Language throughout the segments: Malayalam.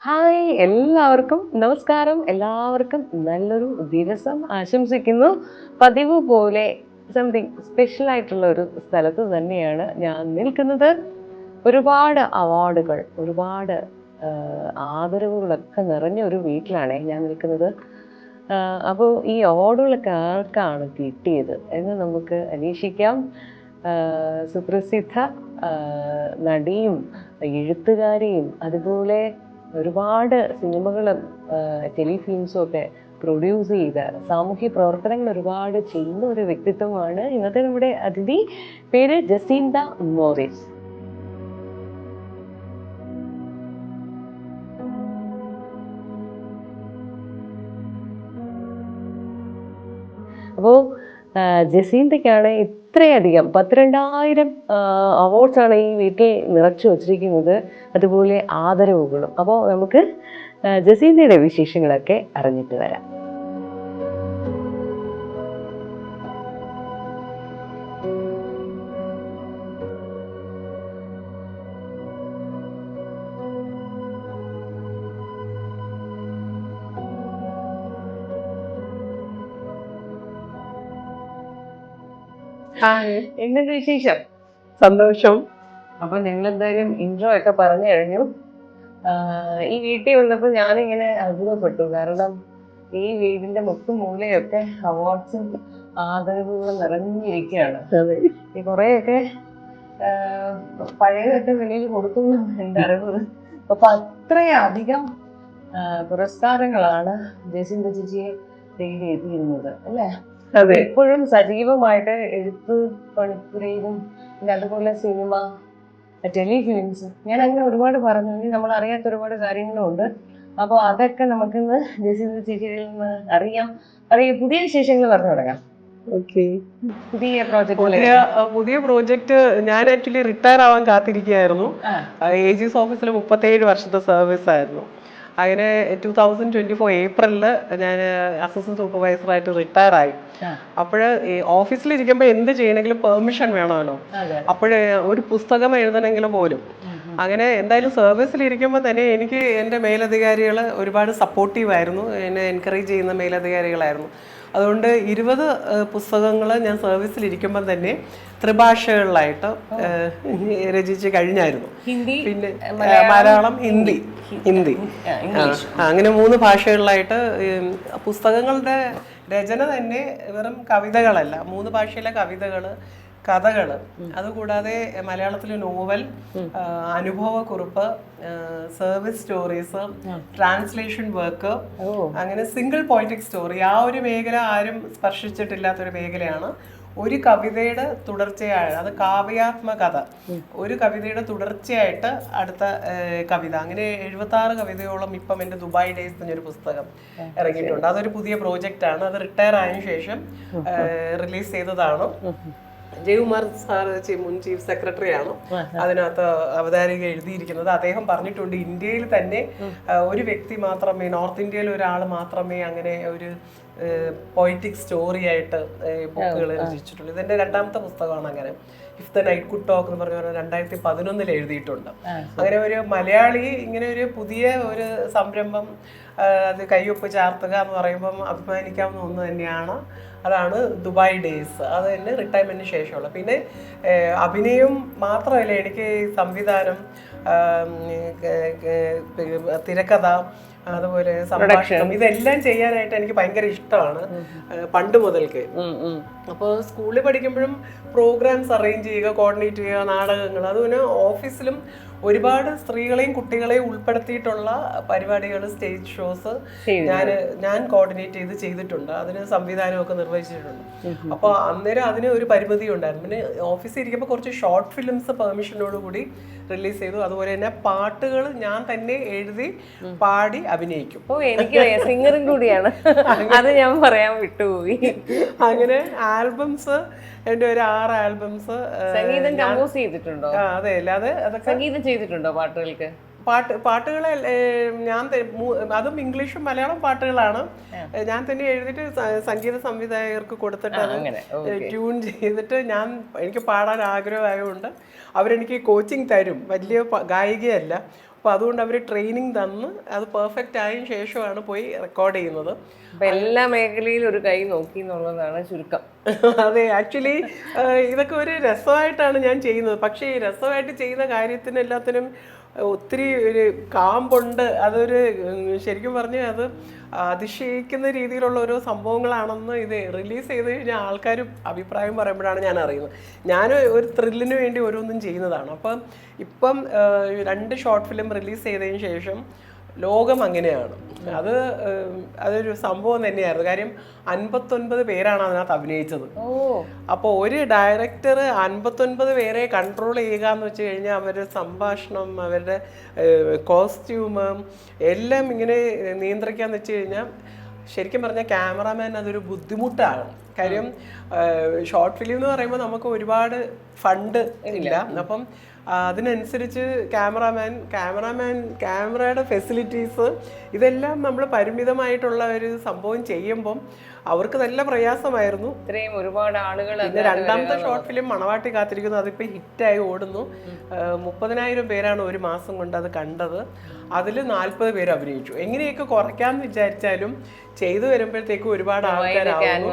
ഹായ് എല്ലാവർക്കും നമസ്കാരം. എല്ലാവർക്കും നല്ലൊരു ദിവസം ആശംസിക്കുന്നു. പതിവ് പോലെ സംതിങ് സ്പെഷ്യൽ ആയിട്ടുള്ള ഒരു സ്ഥലത്ത് തന്നെയാണ് ഞാൻ നിൽക്കുന്നത്. ഒരുപാട് അവാർഡുകൾ, ഒരുപാട് ആദരവുകളൊക്കെ നിറഞ്ഞ ഒരു വീട്ടിലാണ് ഞാൻ നിൽക്കുന്നത്. അപ്പോൾ ഈ അവാർഡുകളൊക്കെ ആർക്കാണ് കിട്ടിയത് എന്ന് നമുക്ക് അന്വേഷിക്കാം. സുപ്രസിദ്ധ നടിയും എഴുത്തുകാരിയും അതുപോലെ ഒരുപാട് സിനിമകളും ടെലിഫിലിംസും ഒക്കെ പ്രൊഡ്യൂസ് ചെയ്ത സാമൂഹ്യ പ്രവർത്തനങ്ങൾ ഒരുപാട് ചെയ്യുന്ന ഒരു വ്യക്തിത്വമാണ് ഇന്നത്തെ നമ്മുടെ അതിഥി. പേര് ജസീന്ത മോറിസ്. അപ്പോൾ ജസീന്തയ്ക്കാണ് ഇത്രയധികം 12,000 അവാർഡ്സാണ് ഈ വീട്ടിൽ നിറച്ചു വച്ചിരിക്കുന്നത്, അതുപോലെ ആദരവുകളും. അപ്പോൾ നമുക്ക് ജസീന്തയുടെ വിശേഷങ്ങളൊക്കെ അറിഞ്ഞിട്ട് വരാം. എന്തൊക്കെ വിശേഷം? സന്തോഷം. അപ്പൊ ഞങ്ങൾ എന്തായാലും ഇൻട്രോ ഒക്കെ പറഞ്ഞു കഴിഞ്ഞു. ഈ വീട്ടിൽ വന്നപ്പോൾ ഞാനിങ്ങനെ അത്ഭുതപ്പെട്ടു. കാരണം ഈ വീടിന്റെ മുക്കും മൂലയൊക്കെ അവാർഡ്സും ആദരവുകളും നിറഞ്ഞിരിക്കുകയാണ്. ഈ കുറെയൊക്കെ പഴയതൊക്കെ വെളിയിൽ കൊടുക്കുന്നു എൻ്റെ അറിവ്. അപ്പൊ അത്രയധികം പുരസ്കാരങ്ങളാണ് ജസീന്ത ചേച്ചിയെ തേടി എത്തിയിരുന്നത് അല്ലേ? അതെ, ഇപ്പോഴും സജീവമായിട്ട് എഴുത്ത് പണിപ്പുരയിലും പിന്നെ അതുപോലെ സിനിമ, ടെലിഫിലിംസ്, ഞാൻ അങ്ങനെ ഒരുപാട് പറഞ്ഞു. ഇനി നമ്മൾ അറിയാത്ത ഒരുപാട് കാര്യങ്ങളും ഉണ്ട്. അപ്പോൾ അതൊക്കെ നമുക്കിന്ന് ജസീന്ത ചേച്ചിയിൽ നിന്ന് അറിയാം. പുതിയ വിശേഷങ്ങൾ പറഞ്ഞു തുടങ്ങാം. ഓക്കെ. പുതിയ പ്രോജക്റ്റ് പുതിയ പ്രോജക്റ്റ് ഞാൻ ആക്ച്വലി റിട്ടയർ ആവാൻ കാത്തിരിക്കുകയായിരുന്നു. AG's ഓഫീസിൽ 37 വർഷത്തെ സർവീസ് ആയിരുന്നു. അങ്ങനെ 2024 ഏപ്രിലിൽ ഞാൻ അസിസ്റ്റന്റ് സൂപ്പർവൈസറായിട്ട് റിട്ടയർ ആയി. അപ്പോൾ ഓഫീസിലിരിക്കുമ്പോൾ എന്ത് ചെയ്യണമെങ്കിലും പെർമിഷൻ വേണമല്ലോ. അപ്പോഴേ ഒരു പുസ്തകം എഴുതണമെങ്കിലും പോലും. അങ്ങനെ എന്തായാലും സർവീസിലിരിക്കുമ്പോൾ തന്നെ എനിക്ക് എൻ്റെ മേലധികാരികൾ ഒരുപാട് സപ്പോർട്ടീവായിരുന്നു, എന്നെ എൻകറേജ് ചെയ്യുന്ന മേലധികാരികളായിരുന്നു. അതുകൊണ്ട് 20 പുസ്തകങ്ങൾ ഞാൻ സർവീസിലിരിക്കുമ്പോൾ തന്നെ ത്രിഭാഷകളിലായിട്ട് രചിച്ച് കഴിഞ്ഞായിരുന്നു. പിന്നെ മലയാളം, ഹിന്ദി. അങ്ങനെ 3 ഭാഷകളിലായിട്ട് പുസ്തകങ്ങളുടെ രചന തന്നെ വെറും കവിതകളല്ല, 3 ഭാഷയിലെ കവിതകൾ, കഥകൾ, അതുകൂടാതെ മലയാളത്തിലെ നോവൽ, അനുഭവക്കുറിപ്പ്, സർവീസ് സ്റ്റോറീസ്, ട്രാൻസ്ലേഷൻ വർക്ക്, അങ്ങനെ സിംഗിൾ പോയിറ്റിക് സ്റ്റോറി. ആ ഒരു മേഖല ആരും സ്പർശിച്ചിട്ടില്ലാത്തൊരു മേഖലയാണ്. ഒരു കവിതയുടെ തുടർച്ചയായ, അത് കാവ്യാത്മകഥ, ഒരു കവിതയുടെ തുടർച്ചയായിട്ട് അടുത്ത കവിത, അങ്ങനെ 76 കവിതയോളം ഇപ്പം എൻ്റെ ദുബായ് ഡേയ്സ് എന്നൊരു പുസ്തകം ഇറങ്ങിയിട്ടുണ്ട്. അതൊരു പുതിയ പ്രോജക്റ്റാണ്. അത് റിട്ടയർ ആയതിനു ശേഷം റിലീസ് ചെയ്തതാണ്. ജയകുമാർ സാർ മുൻ ചീഫ് സെക്രട്ടറിയാണ് അതിനകത്ത് അവതാരിക എഴുതിയിരിക്കുന്നത്. അദ്ദേഹം പറഞ്ഞിട്ടുണ്ട്, ഇന്ത്യയിൽ തന്നെ ഒരു വ്യക്തി മാത്രമേ, നോർത്ത് ഇന്ത്യയിൽ ഒരാൾ മാത്രമേ അങ്ങനെ ഒരു പോയിറ്റിക് സ്റ്റോറി ആയിട്ട് ബുക്കുകൾ രചിച്ചിട്ടുള്ളൂ. ഇതെന്റെ 2ാമത്തെ പുസ്തകമാണ് അങ്ങനെ. If the night could talk എന്ന് പറഞ്ഞ 2011 എഴുതിയിട്ടുണ്ട്. അങ്ങനെ ഒരു മലയാളി ഇങ്ങനെ ഒരു പുതിയ ഒരു സംരംഭം, അത് കയ്യൊപ്പ് ചാർത്തുക എന്ന് പറയുമ്പം അഭിമാനിക്കാവുന്ന ഒന്ന് തന്നെയാണ്. അതാണ് ദുബായ് ഡേയ്സ്. അത് തന്നെ റിട്ടയർമെന്റിന് ശേഷമുള്ള. പിന്നെ അഭിനയം മാത്രമല്ല, എനിക്ക് സംവിധാനം, തിരക്കഥ, അതുപോലെ സംഭാഷണം, ഇതെല്ലാം ചെയ്യാനായിട്ട് എനിക്ക് ഭയങ്കര ഇഷ്ടമാണ് പണ്ട് മുതൽക്ക്. അപ്പോൾ സ്കൂളിൽ പഠിക്കുമ്പോഴും പ്രോഗ്രാംസ് അറേഞ്ച് ചെയ്യുക, കോർഡിനേറ്റ് ചെയ്യുക, നാടകങ്ങൾ, അതുപോലെ ഓഫീസിലും ഒരുപാട് സ്ത്രീകളെയും കുട്ടികളെയും ഉൾപ്പെടുത്തിയിട്ടുള്ള പരിപാടികൾ, സ്റ്റേജ് ഷോസ് ഞാൻ കോർഡിനേറ്റ് ചെയ്തിട്ടുണ്ട്. അതിന് സംവിധാനമൊക്കെ നിർവഹിച്ചിട്ടുണ്ട്. അപ്പോൾ അന്നേരം അതിന് ഒരു പരിമിതി ഉണ്ടായിരുന്നു. പിന്നെ ഓഫീസിൽ ഇരിക്കുമ്പോൾ കുറച്ച് ഷോർട്ട് ഫിലിംസ് പെർമിഷനോടുകൂടി റിലീസ് ചെയ്തു. അതുപോലെ തന്നെ പാട്ടുകൾ ഞാൻ തന്നെ എഴുതി പാടി അഭിനയിക്കും. എനിക്ക് സിംഗറും കൂടിയാണ്, അത് ഞാൻ പറയാൻ വിട്ടുപോയി. അങ്ങനെ ആൽബംസ്, എൻ്റെ ഒരു 6 ആൽബംസ്. സംഗീതം കമ്പോസ് ചെയ്തിട്ടുണ്ടോ? അതെ, അല്ലാതെ അതൊക്കെ സംഗീതം ചെയ്തിട്ടുണ്ടോ പാട്ടുകൾക്ക്? പാട്ടുകളെ ഞാൻ, അതും ഇംഗ്ലീഷും മലയാളം പാട്ടുകളാണ് ഞാൻ തന്നെ എഴുതിയിട്ട് സംഗീത സംവിധായകർക്ക് കൊടുത്തിട്ട് അത് ട്യൂൺ ചെയ്തിട്ട് എനിക്ക് പാടാൻ ആഗ്രഹമായതുകൊണ്ട് അവരെനിക്ക് കോച്ചിങ് തരും. വലിയ ഗായികയല്ല, അപ്പോൾ അതുകൊണ്ട് അവർ ട്രെയിനിങ് തന്ന് അത് പെർഫെക്റ്റ് ആയതിനു ശേഷമാണ് പോയി റെക്കോർഡ് ചെയ്യുന്നത്. അപ്പൊ എല്ലാ മേഖലയിലും ഒരു കൈ നോക്കി എന്നുള്ളതാണ് ചുരുക്കം. അതെ, ആക്ച്വലി ഇതൊക്കെ ഒരു രസമായിട്ടാണ് ഞാൻ ചെയ്യുന്നത്. പക്ഷേ ഈ രസമായിട്ട് ചെയ്യുന്ന കാര്യത്തിന് എല്ലാത്തിനും ഒത്തിരി ഒരു കാമ്പുണ്ട്. അതൊരു ശരിക്കും പറഞ്ഞാൽ അത് അതിശയിക്കുന്ന രീതിയിലുള്ള ഓരോ സംഭവങ്ങളാണെന്ന് ഇത് റിലീസ് ചെയ്ത് കഴിഞ്ഞാൽ ആൾക്കാർ അഭിപ്രായം പറയുമ്പോഴാണ് ഞാൻ അറിയുന്നത്. ഞാൻ ഒരു ത്രില്ലിന് വേണ്ടി ഓരോന്നും ചെയ്യുന്നതാണ്. ഇപ്പം 2 ഷോർട്ട് ഫിലിം റിലീസ് ചെയ്തതിന് ശേഷം ലോകം അങ്ങനെയാണ്. അതൊരു സംഭവം തന്നെയായിരുന്നു. കാര്യം 59 പേരാണ് അതിനകത്ത് അഭിനയിച്ചത്. അപ്പോൾ ഒരു ഡയറക്ടർ 59 പേരെ കൺട്രോൾ ചെയ്യുക എന്ന് വെച്ച് കഴിഞ്ഞാൽ അവരുടെ സംഭാഷണം, അവരുടെ കോസ്റ്റ്യൂം എല്ലാം ഇങ്ങനെ നിയന്ത്രിക്കാന്ന് വെച്ച് കഴിഞ്ഞാൽ ശരിക്കും പറഞ്ഞാൽ ക്യാമറാമാൻ അതൊരു ബുദ്ധിമുട്ടാണ്. കാര്യം ഷോർട്ട് ഫിലിം എന്ന് പറയുമ്പോൾ നമുക്ക് ഒരുപാട് ഫണ്ട് ഇല്ല. അപ്പം അതിനനുസരിച്ച് ക്യാമറയുടെ ഫെസിലിറ്റീസ് ഇതെല്ലാം നമ്മൾ പരിമിതമായിട്ടുള്ള ഒരു സംഭവം ചെയ്യുമ്പം അവർക്ക് നല്ല പ്രയാസമായിരുന്നു. ഇത്രയും ഒരുപാട് ആളുകൾ. പിന്നെ രണ്ടാമത്തെ ഷോർട്ട് ഫിലിം മണവാട്ടി കാത്തിരിക്കുന്നു, അതിപ്പോൾ ഹിറ്റായി ഓടുന്നു. 30,000 പേരാണ് ഒരു മാസം കൊണ്ട് അത് കണ്ടത്. അതിൽ 40 പേര് അഭിനയിച്ചു. എങ്ങനെയൊക്കെ കുറയ്ക്കാമെന്ന് വിചാരിച്ചാലും ചെയ്തു വരുമ്പോഴത്തേക്കും ഒരുപാട് ആൾക്കാരാണ്.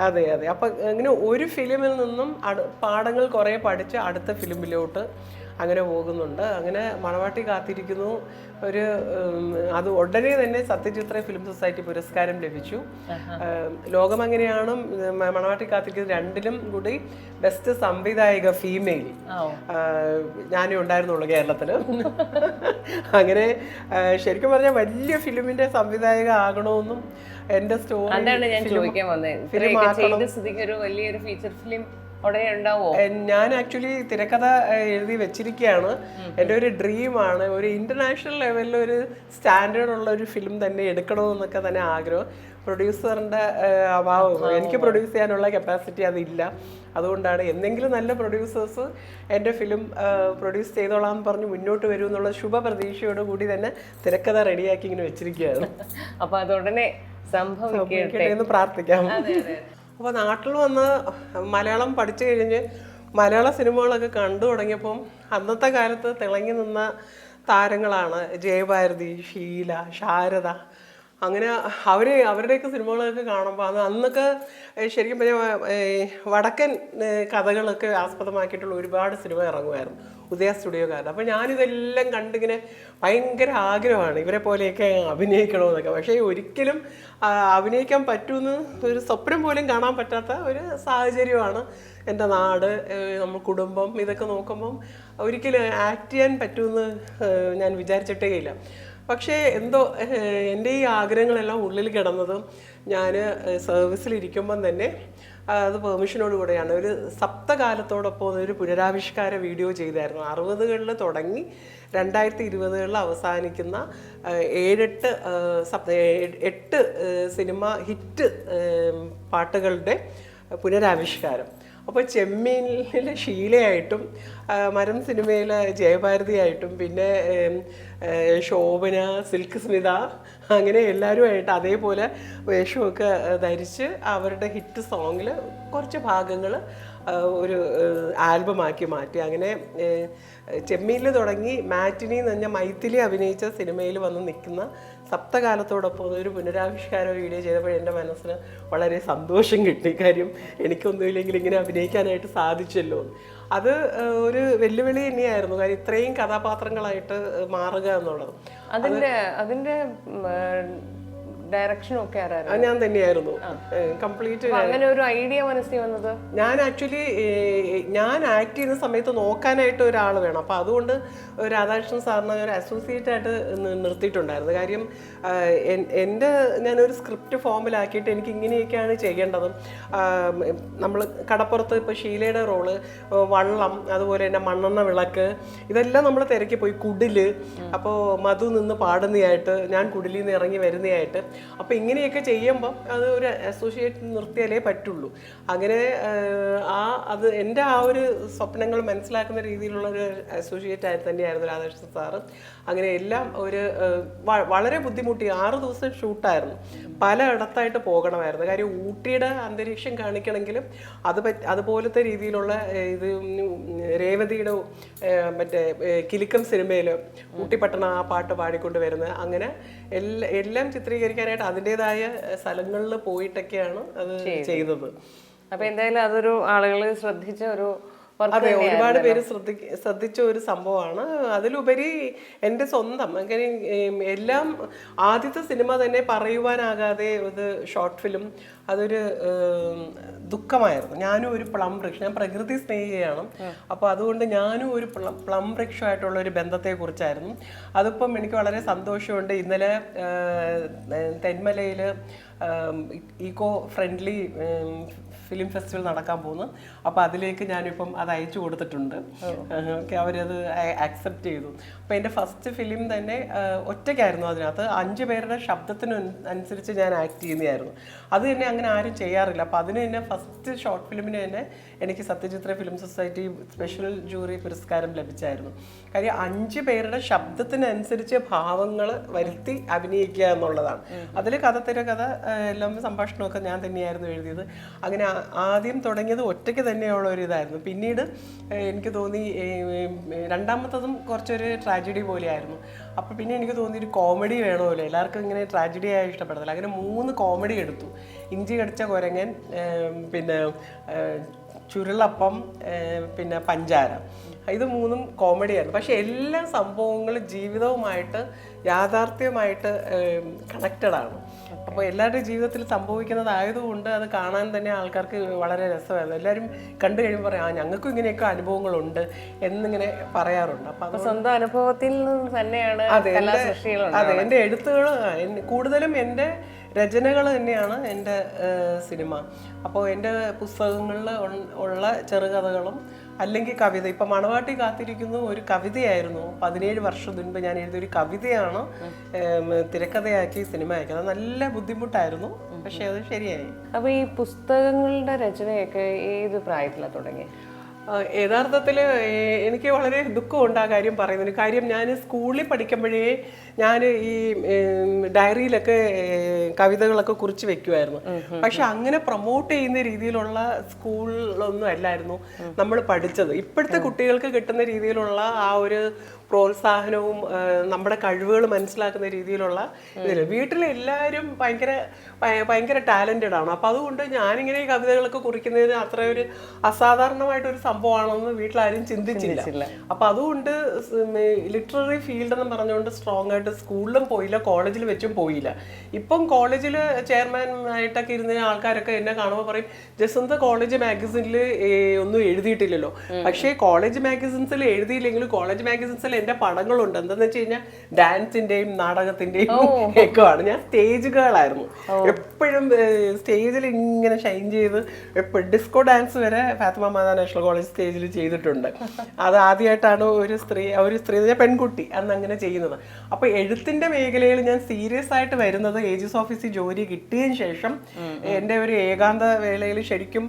അതെ അതെ. അപ്പൊ അങ്ങനെ ഒരു ഫിലിമിൽ നിന്നും പാഠങ്ങൾ കുറെ പഠിച്ച് അടുത്ത ഫിലിമിലോട്ട് അങ്ങനെ പോകുന്നുണ്ട്. അങ്ങനെ മണവാട്ടി കാത്തിരിക്കുന്നു അത് ഉടനെ തന്നെ സത്യജിത്ര ഫിലിം സൊസൈറ്റി പുരസ്കാരം ലഭിച്ചു. ലോകം അങ്ങനെയാണ് മണവാട്ടി കാത്തിരിക്കുന്നത് 2ലും കൂടി ബെസ്റ്റ് സംവിധായിക ഫീമെയിൽ ഞാനേ ഉണ്ടായിരുന്നുള്ളൂ കേരളത്തിൽ. അങ്ങനെ ശരിക്കും പറഞ്ഞാൽ വലിയ ഫിലിമിന്റെ സംവിധായക ആകണമെന്നും എന്റെ സ്റ്റോറി വലിയൊരു ഫീച്ചർ ഫിലിം ഞാൻ ആക്ച്വലി തിരക്കഥ എഴുതി വെച്ചിരിക്കുകയാണ്. എൻ്റെ ഒരു ഡ്രീമാണ് ഒരു ഇന്റർനാഷണൽ ലെവലിൽ ഒരു സ്റ്റാൻഡേർഡ് ഉള്ള ഒരു ഫിലിം തന്നെ എടുക്കണമെന്നൊക്കെ തന്നെ ആഗ്രഹം. പ്രൊഡ്യൂസറിൻ്റെ അഭാവം, എനിക്ക് പ്രൊഡ്യൂസ് ചെയ്യാനുള്ള കപ്പാസിറ്റി അതില്ല. അതുകൊണ്ടാണ് എന്തെങ്കിലും നല്ല പ്രൊഡ്യൂസേഴ്സ് എൻ്റെ ഫിലിം പ്രൊഡ്യൂസ് ചെയ്തോളാം എന്ന് പറഞ്ഞ് മുന്നോട്ട് വരും എന്നുള്ള ശുഭപ്രതീക്ഷയോട് കൂടി തന്നെ തിരക്കഥ റെഡിയാക്കി ഇങ്ങനെ വെച്ചിരിക്കുകയാണ്. അപ്പോൾ അതുടനെ സംഭവിക്കട്ടെ എന്ന് പ്രാർത്ഥിക്കാം. അപ്പോൾ നാട്ടിൽ വന്ന് മലയാളം പഠിച്ചു കഴിഞ്ഞ് മലയാള സിനിമകളൊക്കെ കണ്ടു തുടങ്ങിയപ്പം അന്നത്തെ കാലത്ത് തിളങ്ങി നിന്ന താരങ്ങളാണ് ജയഭാരതി, ഷീല, ശാരദ. അങ്ങനെ അവരുടെയൊക്കെ സിനിമകളൊക്കെ കാണുമ്പോൾ അന്നൊക്കെ ശരിക്കും പറഞ്ഞാൽ വടക്കൻ കഥകളൊക്കെ ആസ്പദമാക്കിയിട്ടുള്ള ഒരുപാട് സിനിമ ഇറങ്ങുമായിരുന്നു ഉദയ സ്റ്റുഡിയോക്കാരുടെ. അപ്പോൾ ഞാനിതെല്ലാം കണ്ടിങ്ങനെ ഭയങ്കര ആഗ്രഹമാണ് ഇവരെ പോലെയൊക്കെ അഭിനയിക്കണമെന്നൊക്കെ. പക്ഷേ ഒരിക്കലും അഭിനയിക്കാൻ പറ്റുമെന്ന് ഒരു സ്വപ്നം പോലും കാണാൻ പറ്റാത്ത ഒരു സാഹചര്യമാണ് എൻ്റെ നാട്, നമ്മൾ കുടുംബം ഇതൊക്കെ നോക്കുമ്പം ഒരിക്കലും ആക്ട് ചെയ്യാൻ പറ്റുമെന്ന് ഞാൻ വിചാരിച്ചിട്ടേ ഇല്ല. പക്ഷേ എന്തോ എൻ്റെ ഈ ആഗ്രഹങ്ങളെല്ലാം ഉള്ളിൽ കിടന്നത് ഞാൻ സർവീസിലിരിക്കുമ്പം തന്നെ അത് പെർമിഷനോട് കൂടെയാണ് ഒരു സപ്തകാലത്തോടൊപ്പം ഒരു പുനരാവിഷ്കാര വീഡിയോ ചെയ്തായിരുന്നു. 60കളിൽ തുടങ്ങി 2020കളിൽ അവസാനിക്കുന്ന 8 സിനിമ ഹിറ്റ് പാട്ടുകളുടെ പുനരാവിഷ്കാരം. അപ്പോൾ ചെമ്മീനിലെ ഷീലയായിട്ടും മരം സിനിമയിലെ ജയഭാരതിയായിട്ടും പിന്നെ ശോഭന, സിൽക്ക് സ്മിത, അങ്ങനെ എല്ലാവരുമായിട്ട് അതേപോലെ വേഷമൊക്കെ ധരിച്ച് അവരുടെ ഹിറ്റ് സോങ്ങിൽ കുറച്ച് ഭാഗങ്ങൾ ഒരു ആൽബമാക്കി മാറ്റി. അങ്ങനെ ചെമ്മീനിൽ തുടങ്ങി മാറ്റിനി എന്ന് പറഞ്ഞാൽ മൈഥിലി അഭിനയിച്ച സിനിമയിൽ വന്ന് നിൽക്കുന്ന സപ്തകാലത്തോടൊപ്പം ഒരു പുനരാവിഷ്കാര വീഡിയോ ചെയ്തപ്പോൾ എൻ്റെ മനസ്സിന് വളരെ സന്തോഷം കിട്ടി. കാര്യം എനിക്കൊന്നുമില്ലെങ്കിൽ ഇങ്ങനെ അഭിനയിക്കാനായിട്ട് സാധിച്ചല്ലോ. അത് ഒരു വെല്ലുവിളി തന്നെയായിരുന്നു. കാര്യം ഇത്രയും കഥാപാത്രങ്ങളായിട്ട് മാറുക എന്നുള്ളത്. അതിന്റെ ഡയറക്ഷനും ഒക്കെ ഞാൻ തന്നെയായിരുന്നു കംപ്ലീറ്റ്. അങ്ങനെ ഒരു ഐഡിയ മനസ്സിൽ വന്നത് ഞാൻ ആക്ച്വലി ഞാൻ ആക്ട് ചെയ്യുന്ന സമയത്ത് നോക്കാനായിട്ട് ഒരാൾ വേണം. അപ്പോൾ അതുകൊണ്ട് രാധാകൃഷ്ണൻ സാറിന് ഒരു അസോസിയേറ്റ് ആയിട്ട് നിർത്തിയിട്ടുണ്ടായിരുന്നു. കാര്യം ഞാനൊരു സ്ക്രിപ്റ്റ് ഫോമിലാക്കിയിട്ട് എനിക്ക് ഇങ്ങനെയൊക്കെയാണ് ചെയ്യേണ്ടത്. നമ്മൾ കടപ്പുറത്ത് ഇപ്പോൾ ഷീലയുടെ റോള്, വള്ളം, അതുപോലെ തന്നെ മണ്ണെണ്ണ വിളക്ക്, ഇതെല്ലാം നമ്മൾ തിരക്കി പോയി. കുടില്, അപ്പോൾ മധു നിന്ന് പാടുന്നതായിട്ട്, ഞാൻ കുടിലിൽ നിന്ന് ഇറങ്ങി വരുന്നതായിട്ട്. അപ്പോൾ ഇങ്ങനെയൊക്കെ ചെയ്യുമ്പം അത് ഒരു അസോസിയേറ്റ് നിർത്തിയാലേ പറ്റുള്ളൂ. അങ്ങനെ അത് എൻ്റെ ആ ഒരു സ്വപ്നങ്ങൾ മനസ്സിലാക്കുന്ന രീതിയിലുള്ള ഒരു അസോസിയേറ്റ് ആയി തന്നെയായിരുന്നു രാധാകൃഷ്ണൻ സാറ്. അങ്ങനെ എല്ലാം ഒരു വളരെ ബുദ്ധിമുട്ടി. 6 ദിവസം ഷൂട്ടായിരുന്നു, പലയിടത്തായിട്ട് പോകണമായിരുന്നു. കാര്യം ഊട്ടിയുടെ അന്തരീക്ഷം കാണിക്കണമെങ്കിലും അതുപോലത്തെ രീതിയിലുള്ള ഇത് രേവതിയുടെ മറ്റേ കിലുക്കം സിനിമയിൽ ഊട്ടിപ്പട്ടണം ആ പാട്ട് പാടിക്കൊണ്ട് വരുന്നത്, അങ്ങനെ എല്ലാം ചിത്രീകരിക്കാനായിട്ട് അതിൻ്റെതായ സ്ഥലങ്ങളിൽ പോയിട്ടൊക്കെയാണ് അത് ചെയ്തത്. അപ്പൊ എന്തായാലും അതൊരു ആളുകൾ ശ്രദ്ധിച്ച ഒരു അതെ, ഒരുപാട് പേര് ശ്രദ്ധിച്ച ഒരു സംഭവമാണ്. അതിലുപരി എൻ്റെ സ്വന്തം അങ്ങനെ എല്ലാം ആദ്യത്തെ സിനിമ തന്നെ പറയുവാനാകാതെ ഒരു ഷോർട്ട് ഫിലിം, അതൊരു ദുഃഖമായിരുന്നു. ഞാനും ഒരു പ്ലം വൃക്ഷം, ഞാൻ പ്രകൃതി സ്നേഹിയാണ്, അപ്പോൾ അതുകൊണ്ട് ഞാനും ഒരു പ്ലം വൃക്ഷമായിട്ടുള്ള ഒരു ബന്ധത്തെക്കുറിച്ചായിരുന്നു. അതിപ്പം എനിക്ക് വളരെ സന്തോഷമുണ്ട്. ഇന്നലെ തെന്മലയിൽ ഈക്കോ ഫ്രണ്ട്ലി ഫിലിം ഫെസ്റ്റിവൽ നടക്കാൻ പോകുന്നു. അപ്പോൾ അതിലേക്ക് ഞാനിപ്പം അത് അയച്ചു കൊടുത്തിട്ടുണ്ട്. അവരത് ആക്സെപ്റ്റ് ചെയ്തു. അപ്പോൾ എൻ്റെ ഫസ്റ്റ് ഫിലിം തന്നെ ഒറ്റയ്ക്കായിരുന്നു. അതിനകത്ത് 5 പേരുടെ ശബ്ദത്തിന് അനുസരിച്ച് ഞാൻ ആക്ട് ചെയ്യുന്നതായിരുന്നു. അത് തന്നെ അങ്ങനെ ആരും ചെയ്യാറില്ല. അപ്പോൾ അതിന് തന്നെ ഫസ്റ്റ് ഷോർട്ട് ഫിലിമിന് തന്നെ എനിക്ക് Sathyajithra film society special jury പുരസ്കാരം ലഭിച്ചായിരുന്നു. കാര്യം 5 പേരുടെ ശബ്ദത്തിനനുസരിച്ച് ഭാവങ്ങൾ വരുത്തി അഭിനയിക്കുക എന്നുള്ളതാണ്. അതിൽ കഥ എല്ലാം സംഭാഷണമൊക്കെ ഞാൻ തന്നെയായിരുന്നു എഴുതിയത്. അങ്ങനെ ആദ്യം തുടങ്ങിയത് ഒറ്റയ്ക്ക് തന്നെയുള്ള ഒരു ഇതായിരുന്നു. പിന്നീട് എനിക്ക് തോന്നി രണ്ടാമത്തതും കുറച്ചൊരു ട്രാജഡി പോലെയായിരുന്നു. അപ്പോൾ പിന്നെ എനിക്ക് തോന്നി ഒരു കോമഡി വേണമല്ലോ, എല്ലാവർക്കും ഇങ്ങനെ ട്രാജഡി ആയി ഇഷ്ടപ്പെടത്തില്ല. അങ്ങനെ 3 കോമഡി എടുത്തു. ഇഞ്ചി കടിച്ച കുരങ്ങൻ, പിന്നെ ചുരുളപ്പം, പിന്നെ പഞ്ചാര. ഇത് 3ഉം കോമഡിയായിരുന്നു. പക്ഷെ എല്ലാ സംഭവങ്ങളും ജീവിതവുമായിട്ട് യാഥാർത്ഥ്യമായിട്ട് കണക്റ്റഡ് ആണ്. അപ്പോൾ എല്ലാവരുടെയും ജീവിതത്തിൽ സംഭവിക്കുന്നതായതുകൊണ്ട് അത് കാണാൻ തന്നെ ആൾക്കാർക്ക് വളരെ രസമായിരുന്നു. എല്ലാവരും കണ്ടു കഴിയുമ്പോൾ പറയാം, ഞങ്ങൾക്കും ഇങ്ങനെയൊക്കെ അനുഭവങ്ങളുണ്ട് എന്നിങ്ങനെ പറയാറുണ്ട്. അപ്പോൾ സ്വന്തം അനുഭവത്തിൽ നിന്ന് തന്നെയാണ് അതെ, എൻ്റെ എഴുത്തുകൾ കൂടുതലും എൻ്റെ രചനകൾ തന്നെയാണ് എൻ്റെ സിനിമ. അപ്പോൾ എൻ്റെ പുസ്തകങ്ങളിൽ ഉള്ള ചെറുകഥകളും അല്ലെങ്കിൽ കവിത, ഇപ്പം മണവാട്ടി കാത്തിരിക്കുന്നു ഒരു കവിതയായിരുന്നു. 17 വർഷം മുൻപ് ഞാൻ എഴുതിയൊരു കവിതയാണ് തിരക്കഥയാക്കി സിനിമ ആക്കിയത്. നല്ല ബുദ്ധിമുട്ടായിരുന്നു, പക്ഷെ അത് ശരിയായി. അപ്പോൾ ഈ പുസ്തകങ്ങളുടെ രചനയൊക്കെ ഏത് പ്രായത്തിലാണ് തുടങ്ങിയത്? യഥാർത്ഥത്തിൽ എനിക്ക് വളരെ ദുഃഖമുണ്ട് ആ കാര്യം പറയുന്നതിന്. കാര്യം ഞാൻ സ്കൂളിൽ പഠിക്കുമ്പോഴേ ഞാൻ ഈ ഡയറിയിലൊക്കെ കവിതകളൊക്കെ കുറിച്ച് വെക്കുമായിരുന്നു. പക്ഷെ അങ്ങനെ പ്രൊമോട്ട് ചെയ്യുന്ന രീതിയിലുള്ള സ്കൂളിലൊന്നും അല്ലായിരുന്നു നമ്മൾ പഠിച്ചത്. ഇപ്പോഴത്തെ കുട്ടികൾക്ക് കിട്ടുന്ന രീതിയിലുള്ള ആ ഒരു പ്രോത്സാഹനവും നമ്മുടെ കഴിവുകൾ മനസ്സിലാക്കുന്ന രീതിയിലുള്ള ഇതില്ല. വീട്ടിലെല്ലാവരും ഭയങ്കര ടാലൻറ്റഡ് ആണ്. അപ്പം അതുകൊണ്ട് ഞാനിങ്ങനെ ഈ കവിതകളൊക്കെ കുറിക്കുന്നതിന് അത്ര ഒരു അസാധാരണമായിട്ടൊരു സംഭവമാണെന്ന് വീട്ടിലാരും ചിന്തിച്ചില്ല. അപ്പം അതുകൊണ്ട് ലിറ്റററി ഫീൽഡ് എന്ന് പറഞ്ഞുകൊണ്ട് സ്ട്രോങ് ആയിട്ട് സ്കൂളിലും പോയില്ല, കോളേജിൽ വെച്ചും പോയില്ല. ഇപ്പം കോളേജിൽ ചെയർമാൻ ആയിട്ടൊക്കെ ഇരുന്ന ആൾക്കാരൊക്കെ എന്നെ കാണുമ്പോൾ പറയും, ജസന്ത കോളേജ് മാഗസിനിൽ ഒന്നും എഴുതിയിട്ടില്ലല്ലോ. പക്ഷേ കോളേജ് മാഗസിൻസിൽ എഴുതിയില്ലെങ്കിലും കോളേജ് മാഗസിൻസിൽ എൻ്റെ പടങ്ങളുണ്ട്. എന്താന്ന് വെച്ച് കഴിഞ്ഞാൽ ഡാൻസിന്റെയും നാടകത്തിന്റെയും ഒക്കെ ആണ്. ഞാൻ സ്റ്റേജ് ഗേളായിരുന്നു. എപ്പോഴും സ്റ്റേജിൽ ഇങ്ങനെ ഷൈൻ ചെയ്ത് എപ്പോഴും ഡിസ്കോ ഡാൻസ് വരെ ഫാത്തിമ മാതാ നാഷണൽ കോളേജ് സ്റ്റേജിൽ ചെയ്തിട്ടുണ്ട്. അത് ആദ്യമായിട്ടാണ് ഒരു സ്ത്രീ പെൺകുട്ടി അന്ന് അങ്ങനെ ചെയ്യുന്നത്. അപ്പോൾ എഴുത്തിന്റെ മേഖലയിൽ ഞാൻ സീരിയസ് ആയിട്ട് വരുന്നത് ഏജിസ് ഓഫീസിൽ ജോലി കിട്ടിയതിന് ശേഷം എൻ്റെ ഒരു ഏകാന്ത വേളയിൽ ശരിക്കും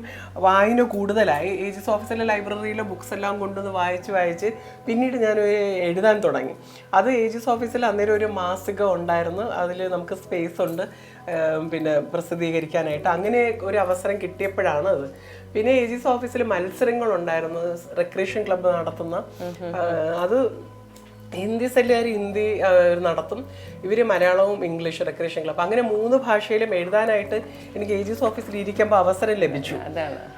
വായന കൂടുതലായി. ഏജിസ് ഓഫീസിലെ ലൈബ്രറിയിലെ ബുക്സ് എല്ലാം കൊണ്ടുവന്ന് വായിച്ച് പിന്നീട് ഞാൻ എഴുതാൻ തുടങ്ങി. അത് ഏജിസ് ഓഫീസിൽ അന്നേരം ഒരു മാസിക ഉണ്ടായിരുന്നു. അതിൽ നമുക്ക് സ്പേസ് ഉണ്ട് പിന്നെ പ്രസിദ്ധീകരിക്കാനായിട്ട്. അങ്ങനെ ഒരു അവസരം കിട്ടിയപ്പോഴാണ് അത്. പിന്നെ ഏജിസ് ഓഫീസിൽ മത്സരങ്ങളുണ്ടായിരുന്നു, റെക്രിയേഷൻ ക്ലബ്ബ് നടത്തുന്ന. അത് ഹിന്ദി സെല്ലുകാർ ഹിന്ദി നടത്തും, ഇവർ മലയാളവും ഇംഗ്ലീഷ് റെക്രിയേഷൻ ക്ലബ്ബ്. അങ്ങനെ 3 ഭാഷയിലും എഴുതാനായിട്ട് എനിക്ക് ഏജിസ് ഓഫീസിൽ ഇരിക്കുമ്പോൾ അവസരം ലഭിച്ചു.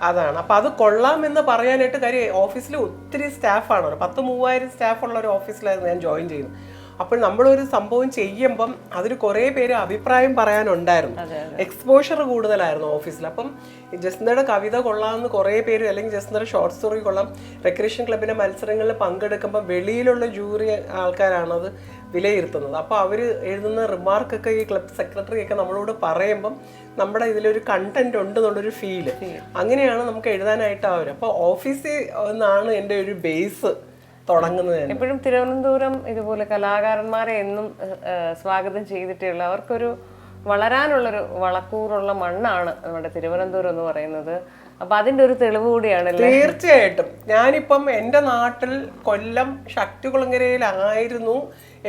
അതാണ്. അപ്പം അത് കൊള്ളാമെന്ന് പറയാനായിട്ട്, കാര്യം ഓഫീസിൽ ഒത്തിരി സ്റ്റാഫാണ്, 10,000-3000 സ്റ്റാഫുള്ള ഒരു ഓഫീസിലായിരുന്നു ഞാൻ ജോയിൻ ചെയ്യുന്നത്. അപ്പോൾ നമ്മളൊരു സംഭവം ചെയ്യുമ്പം അതിൽ കുറേ പേര് അഭിപ്രായം പറയാനുണ്ടായിരുന്നു. എക്സ്പോഷർ കൂടുതലായിരുന്നു ഓഫീസിൽ. അപ്പം ജസ്നയുടെ കവിത കൊള്ളാമെന്ന് കുറേ പേര്, അല്ലെങ്കിൽ ജസ്നയുടെ ഷോർട്ട് സ്റ്റോറി കൊള്ളാം, റെക്രിയേഷൻ ക്ലബിൻ്റെ മത്സരങ്ങളിൽ പങ്കെടുക്കുമ്പോൾ വെളിയിലുള്ള ജൂറി ആൾക്കാരാണത് വിലയിരുത്തുന്നത്. അപ്പോൾ അവർ എഴുതുന്ന റിമാർക്കൊക്കെ ഈ ക്ലബ് സെക്രട്ടറിയൊക്കെ നമ്മളോട് പറയുമ്പം നമ്മുടെ ഇതിലൊരു കണ്ടന്റ് ഉണ്ട് എന്നുള്ളൊരു ഫീല്. അങ്ങനെയാണ് നമുക്ക് എഴുതാനായിട്ട് അപ്പോൾ ഓഫീസിൽ നിന്നാണ് എൻ്റെ ഒരു ബേസ് തുടങ്ങുന്നത്. എപ്പോഴും തിരുവനന്തപുരം ഇതുപോലെ കലാകാരന്മാരെ എന്നും സ്വാഗതം ചെയ്തിട്ടേ ഉള്ളൂ. അവർക്കൊരു വളരാനുള്ളൊരു വളക്കൂറുള്ള മണ്ണാണ് നമ്മുടെ തിരുവനന്തപുരം എന്ന് പറയുന്നത്. അപ്പൊ അതിന്റെ ഒരു തെളിവ് കൂടിയാണല്ലേ? തീർച്ചയായിട്ടും. ഞാനിപ്പം എൻ്റെ നാട്ടിൽ കൊല്ലം ശക്തികുളങ്ങരയിലായിരുന്നു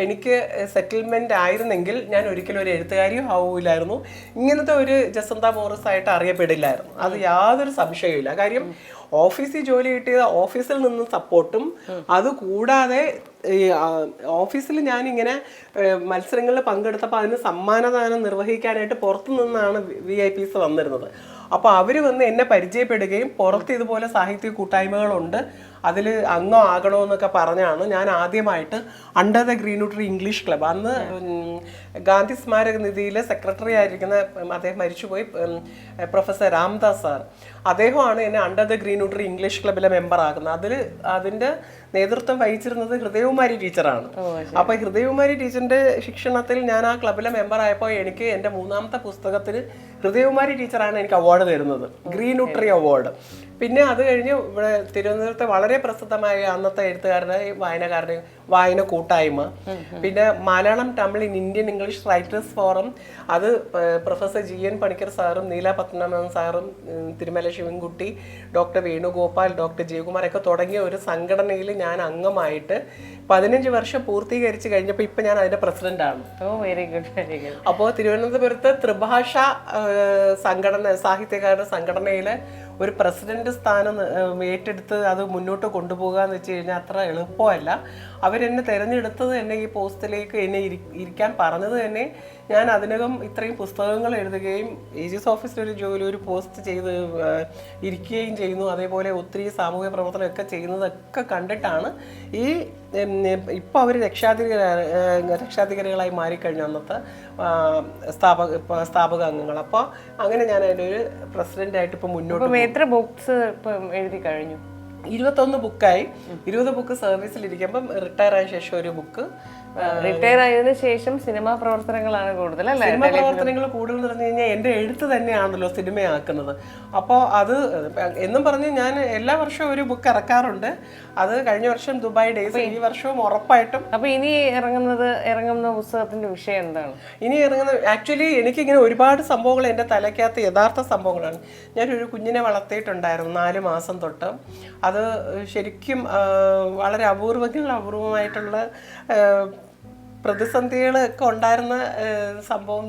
എനിക്ക് സെറ്റിൽമെന്റ് ആയിരുന്നെങ്കിൽ ഞാൻ ഒരിക്കലും ഒരു എഴുത്തുകാരിയും ആവൂലായിരുന്നു, ഇങ്ങനത്തെ ഒരു ജസന്ത മോറിസ് ആയിട്ട് അറിയപ്പെടില്ലായിരുന്നു. അത് യാതൊരു സംശയവുമില്ല. കാര്യം ഓഫീസിൽ ജോലി കിട്ടിയത് ഓഫീസിൽ നിന്ന് സപ്പോർട്ടും, അതുകൂടാതെ ഈ ഓഫീസിൽ ഞാനിങ്ങനെ മത്സരങ്ങളിൽ പങ്കെടുത്തപ്പോൾ അതിന് സമ്മാനദാനം നിർവഹിക്കാനായിട്ട് പുറത്തു നിന്നാണ് VIP വന്നിരുന്നത്. അപ്പോൾ അവർ വന്ന് എന്നെ പരിചയപ്പെടുകയും പുറത്ത് ഇതുപോലെ സാഹിത്യ കൂട്ടായ്മകളുണ്ട്, അതിൽ അംഗം ആകണമെന്നൊക്കെ പറഞ്ഞാണ് ഞാൻ ആദ്യമായിട്ട് under the green tree English club, അന്ന് ഗാന്ധി സ്മാരക നിധിയിലെ സെക്രട്ടറി ആയിരിക്കുന്ന അദ്ദേഹം മരിച്ചുപോയി പ്രൊഫസർ രാംദാസ് സാർ, അദ്ദേഹമാണ് എന്നെ under the green tree English ക്ലബ്ബിലെ മെമ്പർ ആക്കുന്നത്. അതിൻ്റെ നേതൃത്വം വഹിച്ചിരുന്നത് ഹൃദയകുമാരി ടീച്ചറാണ്. അപ്പോൾ ഹൃദയകുമാരി ടീച്ചറിൻ്റെ ശിക്ഷണത്തിൽ ഞാൻ ആ ക്ലബ്ബിലെ മെമ്പർ ആയപ്പോൾ എനിക്ക് എൻ്റെ 3ാമത്തെ പുസ്തകത്തിന് ഹൃദയകുമാരി ടീച്ചറാണ് എനിക്ക് അവാർഡ് തരുന്നത്, ഗ്രീൻ ട്രീ അവാർഡ്. പിന്നെ അത് കഴിഞ്ഞ് ഇവിടെ തിരുവനന്തപുരത്തെ വളരെ പ്രസിദ്ധമായ അന്നത്തെ എഴുത്തുകാരുടെ വായനക്കാരുടെ വായന കൂട്ടായ്മ, പിന്നെ Malayalam Tamil Indian English writers forum, അത് പ്രൊഫസർ GN പണിക്കർ സാറും നീല പത്മനാഭൻ സാറും തിരുമല ശിവൻകുട്ടി, ഡോക്ടർ വേണുഗോപാൽ, ഡോക്ടർ ജയകുമാർ ഒക്കെ തുടങ്ങിയ ഒരു സംഘടനയിൽ ഞാൻ അംഗമായിട്ട് 15 വർഷം പൂർത്തീകരിച്ച് കഴിഞ്ഞപ്പോൾ ഇപ്പം ഞാൻ അതിൻ്റെ പ്രസിഡന്റാണ്. Very good, very good. അപ്പോൾ തിരുവനന്തപുരത്ത് ത്രിഭാഷ സംഘടന സാഹിത്യകാരുടെ സംഘടനയിലെ ഒരു പ്രസിഡന്റ് സ്ഥാനം ഏറ്റെടുത്ത് അത് മുന്നോട്ട് കൊണ്ടുപോകുക എന്ന് വെച്ച് കഴിഞ്ഞാൽ അത്ര എളുപ്പമല്ല. അവരെന്നെ തിരഞ്ഞെടുത്തത് തന്നെ ഈ പോസ്റ്റിലേക്ക് എന്നെ ഇരിക്കാൻ പറഞ്ഞത് തന്നെ ഞാൻ അതിനകം ഇത്രയും പുസ്തകങ്ങൾ എഴുതുകയും AG's ഓഫീസിലൊരു ജോലി ഒരു പോസ്റ്റ് ചെയ്ത് ഇരിക്കുകയും ചെയ്യുന്നു, അതേപോലെ ഒത്തിരി സാമൂഹ്യ പ്രവർത്തനമൊക്കെ ചെയ്യുന്നതൊക്കെ കണ്ടിട്ടാണ് ഈ ഇപ്പോൾ അവർ രക്ഷാധികാരികളായി മാറിക്കഴിഞ്ഞു അന്നത്തെ സ്ഥാപക അംഗങ്ങൾ. അപ്പോൾ അങ്ങനെ ഞാൻ അതിൻ്റെ ഒരു പ്രസിഡന്റായിട്ട് ഇപ്പോൾ മുന്നോട്ട്. എത്ര ബുക്സ് ഇപ്പം എഴുതി കഴിഞ്ഞു? 21 ബുക്കായി. 20 ബുക്ക് സർവീസിലിരിക്കുമ്പം റിട്ടയർ ആയ ശേഷം ഒരു ബുക്ക്. റിട്ടയർ ആയതിനു ശേഷം സിനിമാ പ്രവർത്തനങ്ങളാണ് കൂടുതൽ അല്ലേ? സിനിമാ പ്രവർത്തനങ്ങൾ കൂടുതൽ എന്ന് പറഞ്ഞു കഴിഞ്ഞാൽ എൻ്റെ എഴുത്ത് തന്നെയാണല്ലോ സിനിമയാക്കുന്നത്. അപ്പോൾ അത് എന്നും പറഞ്ഞ് ഞാൻ എല്ലാ വർഷവും ഒരു ബുക്ക് ഇറക്കാറുണ്ട്. അത് കഴിഞ്ഞ വർഷം ദുബായ് ഡേയ്സ്, ഈ വർഷവും ഉറപ്പായിട്ടും. അപ്പൊ ഇനി ഇറങ്ങുന്ന പുസ്തകത്തിന്റെ വിഷയം എന്താണ്? ഇനി ആക്ച്വലി എനിക്കിങ്ങനെ ഒരുപാട് സംഭവങ്ങൾ എൻ്റെ തലയ്ക്കകത്ത് യഥാർത്ഥ സംഭവങ്ങളാണ്. ഞാനൊരു കുഞ്ഞിനെ വളർത്തിയിട്ടുണ്ടായിരുന്നു 4 മാസം തൊട്ട്. അത് ശരിക്കും വളരെ അപൂർവമായിട്ടുള്ള പ്രതിസന്ധികളൊക്കെ ഉണ്ടായിരുന്ന സംഭവം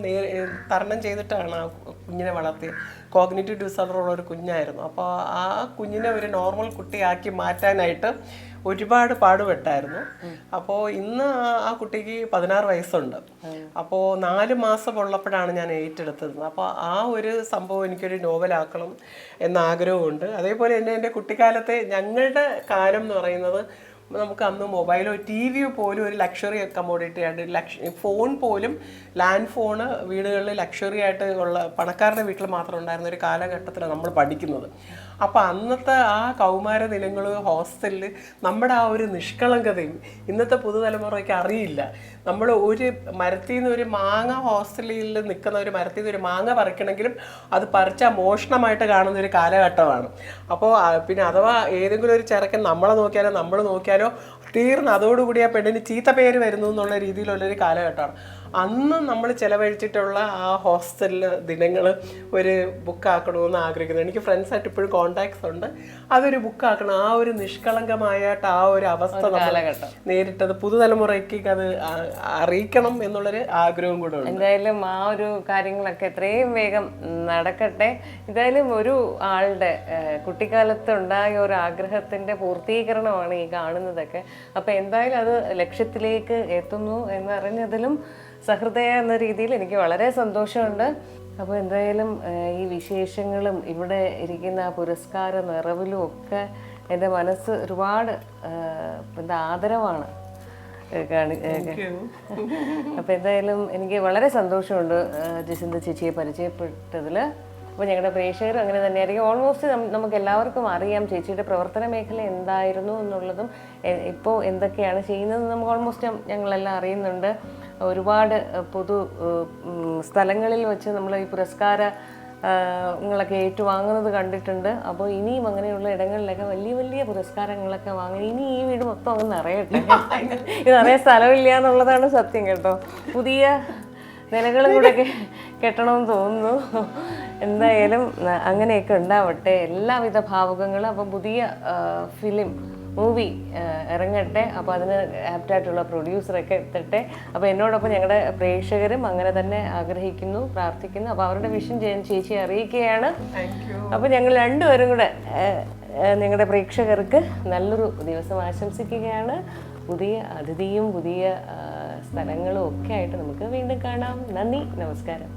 തരണം ചെയ്തിട്ടാണ് ആ കുഞ്ഞിനെ വളർത്തിയത്. കോഗ്നിറ്റീവ് ഡിസോർഡർ ഉള്ള ഒരു കുഞ്ഞായിരുന്നു. അപ്പോൾ ആ കുഞ്ഞിനെ ഒരു നോർമൽ കുട്ടിയാക്കി മാറ്റാനായിട്ട് ഒരുപാട് പാടുപെട്ടായിരുന്നു. അപ്പോൾ ഇന്ന് ആ കുട്ടിക്ക് 16 വയസ്സുണ്ട്. അപ്പോൾ 4 മാസം ഉള്ളപ്പോഴാണ് ഞാൻ ഏറ്റെടുത്തത്. അപ്പോൾ ആ ഒരു സംഭവം എനിക്കൊരു നോവലാക്കണം എന്ന ആഗ്രഹമുണ്ട്. അതേപോലെ തന്നെ എൻ്റെ കുട്ടിക്കാലത്തെ ഞങ്ങളുടെ കാലം എന്ന് പറയുന്നത് നമുക്ക് അന്ന് മൊബൈലോ TV പോലും ഒരു ലക്ഷറി കമ്മോഡിറ്റി ആയിട്ട്, ഫോൺ പോലും ലാൻഡ് ഫോണ് വീടുകളിൽ ലക്ഷറി ആയിട്ട് ഉള്ള പണക്കാരുടെ വീട്ടിൽ മാത്രം ഉണ്ടായിരുന്ന ഒരു കാലഘട്ടത്തിലാണ് നമ്മൾ പഠിക്കുന്നത്. അപ്പോൾ അന്നത്തെ ആ കൗമാര ദിനങ്ങൾ ഹോസ്റ്റലിൽ നമ്മുടെ ആ ഒരു നിഷ്കളങ്കതയും ഇന്നത്തെ പുതുതലമുറയ്ക്ക് അറിയില്ല. നമ്മൾ ഒരു മരത്തിൽ നിന്ന് ഒരു മാങ്ങ, ഹോസ്റ്റലിൽ നിൽക്കുന്ന ഒരു മരത്തിൽ നിന്ന് ഒരു മാങ്ങ പറിക്കണമെങ്കിലും അത് പറിച്ചാൽ മോഷണമായിട്ട് കാണുന്ന ഒരു കാലഘട്ടമാണ്. അപ്പോൾ പിന്നെ അഥവാ ഏതെങ്കിലും ഒരു ചെറുക്കൻ നമ്മളെ നോക്കിയാലോ നമ്മൾ നോക്കിയാലോ തീർന്ന് അതോടുകൂടി ആ പെണ്ണിന് ചീത്ത പേര് വരുന്നു എന്നുള്ള രീതിയിലുള്ളൊരു കാലഘട്ടമാണ്. അന്ന് നമ്മൾ ചിലവഴിച്ചിട്ടുള്ള ആ ഹോസ്റ്റലിൽ ദിനങ്ങൾ ഒരു ബുക്കാക്കണമെന്ന് ആഗ്രഹിക്കുന്നത്. എനിക്ക് ഫ്രണ്ട്സായിട്ട് ഇപ്പോഴും കോണ്ടാക്ട്സ് ഉണ്ട്. അതൊരു ബുക്കാക്കണം. ആ ഒരു നിഷ്കളങ്കമായിട്ട് ആ ഒരു അവസ്ഥ നമ്മൾ നേരിട്ടത് പുതുതലമുറയ്ക്ക് അത് അറിയിക്കണം എന്നുള്ളൊരു ആഗ്രഹവും കൂടെ ഉണ്ട്. എന്തായാലും ആ ഒരു കാര്യങ്ങളൊക്കെ എത്രയും വേഗം നടക്കട്ടെ. എന്തായാലും ഒരു ആളുടെ കുട്ടിക്കാലത്ത് ഉണ്ടായ ഒരു ആഗ്രഹത്തിന്റെ പൂർത്തീകരണമാണ് ഈ കാണുന്നതൊക്കെ. അപ്പൊ എന്തായാലും അത് ലക്ഷ്യത്തിലേക്ക് എത്തുന്നു എന്നറിഞ്ഞതിലും സഹൃദയ എന്ന രീതിയിൽ എനിക്ക് വളരെ സന്തോഷമുണ്ട്. അപ്പോൾ എന്തായാലും ഈ വിശേഷങ്ങളും ഇവിടെ ഇരിക്കുന്ന പുരസ്കാര നിറവിലും ഒക്കെ എൻ്റെ മനസ്സ് ഒരുപാട് ആദരവാണ്. അപ്പോൾ എന്തായാലും എനിക്ക് വളരെ സന്തോഷമുണ്ട് ജസിന്ത ചേച്ചിയെ പരിചയപ്പെട്ടതിൽ. അപ്പോൾ ഞങ്ങളുടെ പ്രേക്ഷകർ അങ്ങനെ തന്നെയായിരിക്കും. ഓൾമോസ്റ്റ് നമുക്ക് എല്ലാവർക്കും അറിയാം ചേച്ചിയുടെ പ്രവർത്തന മേഖല എന്തായിരുന്നു എന്നുള്ളതും ഇപ്പോൾ എന്തൊക്കെയാണ് ചെയ്യുന്നതെന്ന് നമുക്ക് ഓൾമോസ്റ്റ് ഞങ്ങളെല്ലാം അറിയുന്നുണ്ട്. ഒരുപാട് പൊതു സ്ഥലങ്ങളിൽ വെച്ച് നമ്മൾ ഈ പുരസ്കാരങ്ങളൊക്കെ ഏറ്റുവാങ്ങുന്നത് കണ്ടിട്ടുണ്ട്. അപ്പോൾ ഇനിയും അങ്ങനെയുള്ള ഇടങ്ങളിലൊക്കെ വലിയ വലിയ പുരസ്കാരങ്ങളൊക്കെ വാങ്ങി ഇനി ഈ വീട് മൊത്തം അങ്ങ് നിറയട്ടെ. ഇത് നിറയെ സ്ഥലമില്ല എന്നുള്ളതാണ് സത്യം കേട്ടോ. പുതിയ നിലകളും കൂടെ കെട്ടണമെന്ന് തോന്നുന്നു. എന്തായാലും അങ്ങനെയൊക്കെ ഉണ്ടാവട്ടെ, എല്ലാവിധ ഭാവുകങ്ങളും. അപ്പം പുതിയ മൂവി ഇറങ്ങട്ടെ. അപ്പോൾ അതിന് ആപ്റ്റായിട്ടുള്ള പ്രൊഡ്യൂസറൊക്കെ എത്തട്ടെ. അപ്പോൾ എന്നോടൊപ്പം ഞങ്ങളുടെ പ്രേക്ഷകരും അങ്ങനെ തന്നെ ആഗ്രഹിക്കുന്നു, പ്രാർത്ഥിക്കുന്നു. അപ്പോൾ അവരുടെ വിഷൻ ചേച്ചിയെ അറിയിക്കുകയാണ്. അപ്പോൾ ഞങ്ങൾ രണ്ടുപേരും കൂടെ നിങ്ങളുടെ പ്രേക്ഷകർക്ക് നല്ലൊരു ദിവസം ആശംസിക്കുകയാണ്. പുതിയ അതിഥിയും പുതിയ സ്ഥലങ്ങളും ഒക്കെ ആയിട്ട് നമുക്ക് വീണ്ടും കാണാം. നന്ദി, നമസ്കാരം.